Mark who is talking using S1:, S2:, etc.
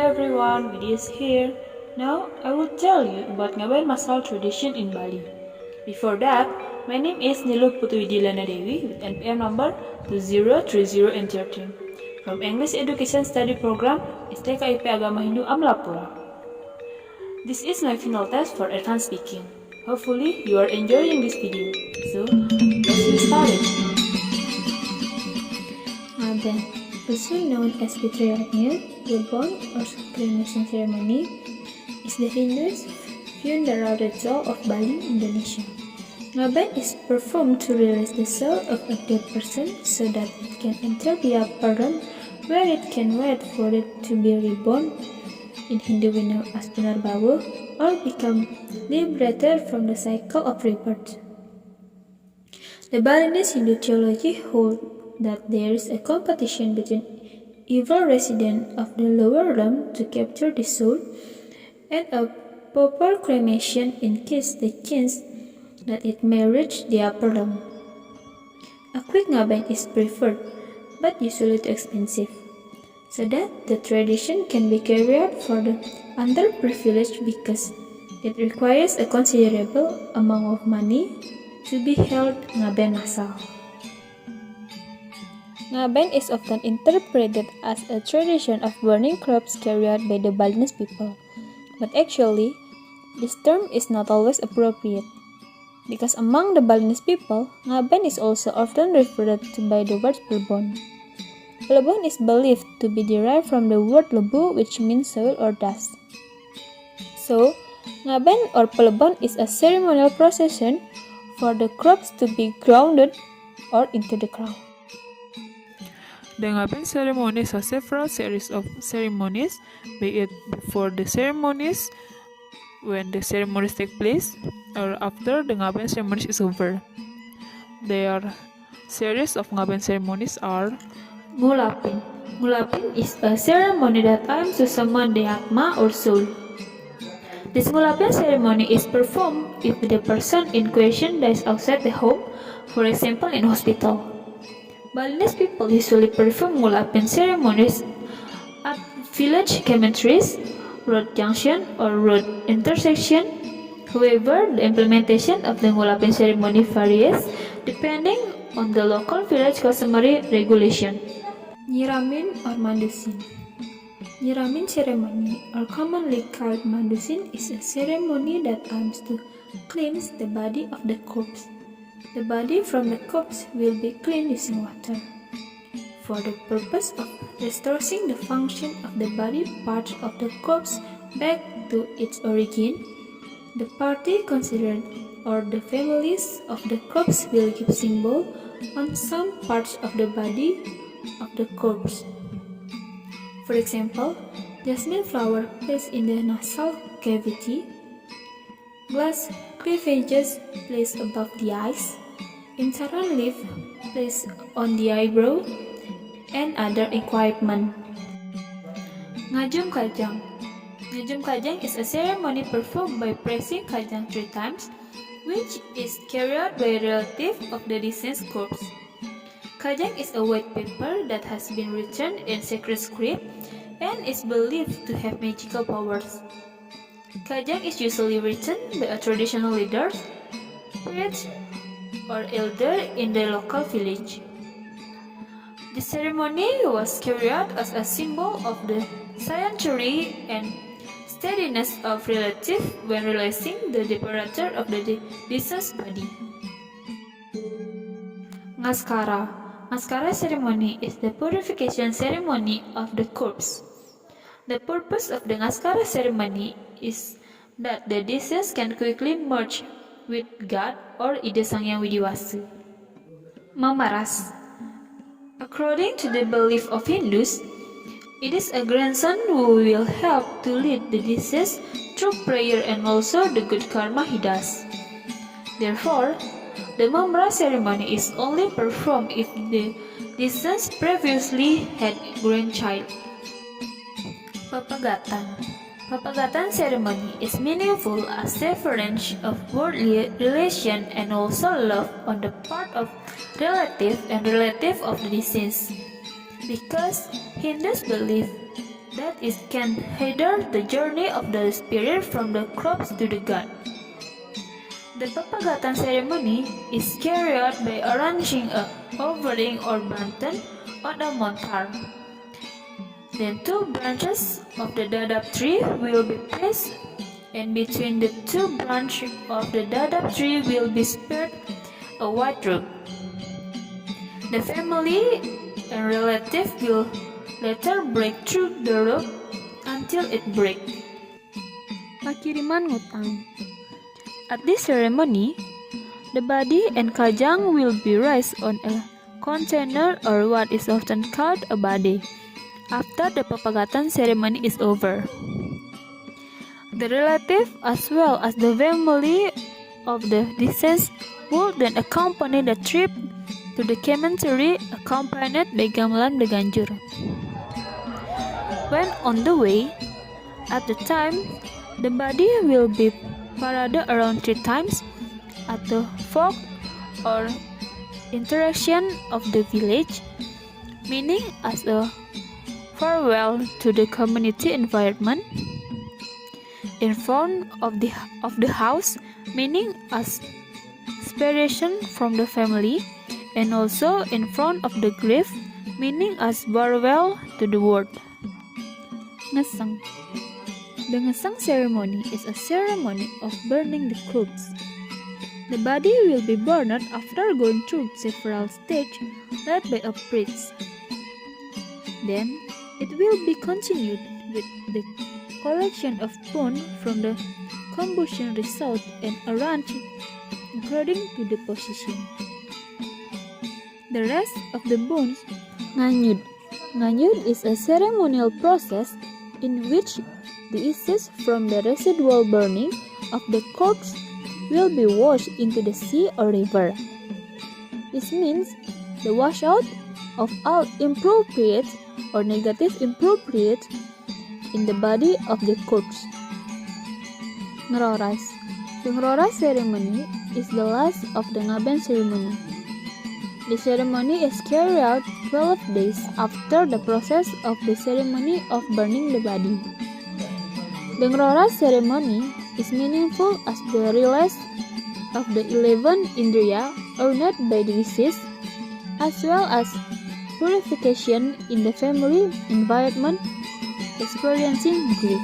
S1: everyone, Widhi is here. Now I will tell you about Ngaben Masal tradition in Bali. Before that, my name is Putu Liana Dewi with NPM number 2030 and 13 from English Education Study Program STKIP Agama Hindu Amlapura. This is my final test for advanced speaking. Hopefully you are enjoying this video. So, let's get started.
S2: Ngaben, also known as betrayal meal, reborn or cremation ceremony, is the Hindus' funeral ritual of Bali, Indonesia. Ngaben is performed to release the soul of a dead person so that it can enter the upper realm where it can wait for it to be reborn, in Hindu we know as Punarbawu, or become liberated from the cycle of rebirth. The Balinese Hindu theology holds that there is a competition between evil residents of the lower realm to capture the soul, and a proper cremation in case the chance that it may reach the upper realm. A quick ngaben is preferred, but usually too expensive, so that the tradition can be carried out for the underprivileged because it requires a considerable amount of money to be held ngaben masal. Ngaben is often interpreted as a tradition of burning crops carried out by the Balinese people, but actually, this term is not always appropriate, because among the Balinese people, Ngaben is also often referred to by the word pelebon. Pelebon is believed to be derived from the word lebu, which means soil or dust. So, Ngaben or pelebon is a ceremonial procession for the crops to be grounded or into the ground.
S1: The Ngaben ceremonies are several series of ceremonies, be it before the ceremonies, when the ceremonies take place, or after the Ngaben ceremonies is over. Their series of Ngaben ceremonies are
S2: Ngulapin. Ngulapin is a ceremony that aims to summon the Atma or soul. This Ngulapin ceremony is performed if the person in question dies outside the home, for example in hospital. Balinese people usually perform Ngulapin ceremonies at village cemeteries, road junction, or road intersection. However, the implementation of the Ngulapin ceremony varies depending on the local village customary regulation. Nyiramin or Mandusin. Nyiramin ceremony, or commonly called Mandusin, is a ceremony that aims to cleanse the body of the corpse. The body from the corpse will be cleaned using water. For the purpose of restoring the function of the body part of the corpse back to its origin, the party considered or the families of the corpse will give symbol on some parts of the body of the corpse. For example, jasmine flower placed in the nasal cavity, glass cleavages placed above the eyes, intaran leaf placed on the eyebrow, and other equipment. Ngajum Kajang. Ngajum Kajang is a ceremony performed by pressing kajang 3 times, which is carried out by a relative of the deceased corpse. Kajang is a white paper that has been written in sacred script and is believed to have magical powers. Kajang is usually written by a traditional leader, priest, or elder in the local village. The ceremony was carried out as a symbol of the sanctuary and steadiness of relative when releasing the departure of the deceased body. Ngaskara. Ngaskara ceremony is the purification ceremony of the corpse. The purpose of the Ngaskara ceremony is that the deceased can quickly merge with God or Ida Sang Yang Widiwasu. Mamaras. According to the belief of Hindus, it is a grandson who will help to lead the deceased through prayer and also the good karma he does. Therefore, the Mamra ceremony is only performed if the deceased previously had a grandchild. Papagatan. Papagatan ceremony is meaningful as reference of worldly relation and also love on the part of relative and relative of the deceased, because Hindus believe that it can hinder the journey of the spirit from the crops to the god. The Papagatan ceremony is carried out by arranging a offering or banten on a montar. Then 2 branches of the dadap tree will be placed, and between the 2 branches of the dadap tree will be spread a white robe. The family and relative will later break through the rope until it breaks.
S1: Pakiriman ngutang.
S2: At this ceremony, the body and kajang will be raised on a container or what is often called a bade after the papagatan ceremony is over. The relative as well as the family of the deceased will then accompany the trip to the cemetery accompanied by gamelan beganjur. When on the way, at the time, the body will be paraded around 3 times at the fork or interaction of the village, meaning as a farewell to the community environment. In front of the house, meaning as separation from the family, and also in front of the grave, meaning as farewell to the world.
S1: Ngesang. The ngesang ceremony is a ceremony of burning the corpse. The body will be burned after going through several stages led by a priest. Then, it will be continued with the collection of bones from the combustion result and arranged according to the position. The rest of the bones, nganyud. Nganyud is a ceremonial process in which the ashes from the residual burning of the corpse will be washed into the sea or river. This means the washout of all inappropriate or negative inappropriate in the body of the corpse. Ngeroras. The ngeroras ceremony is the last of the Ngaben ceremony. The ceremony is carried out 12 days after the process of the ceremony of burning the body. The ngeroras ceremony is meaningful as the release of the 11 indriya earned by the deceased, as well as purification in the family environment experiencing grief.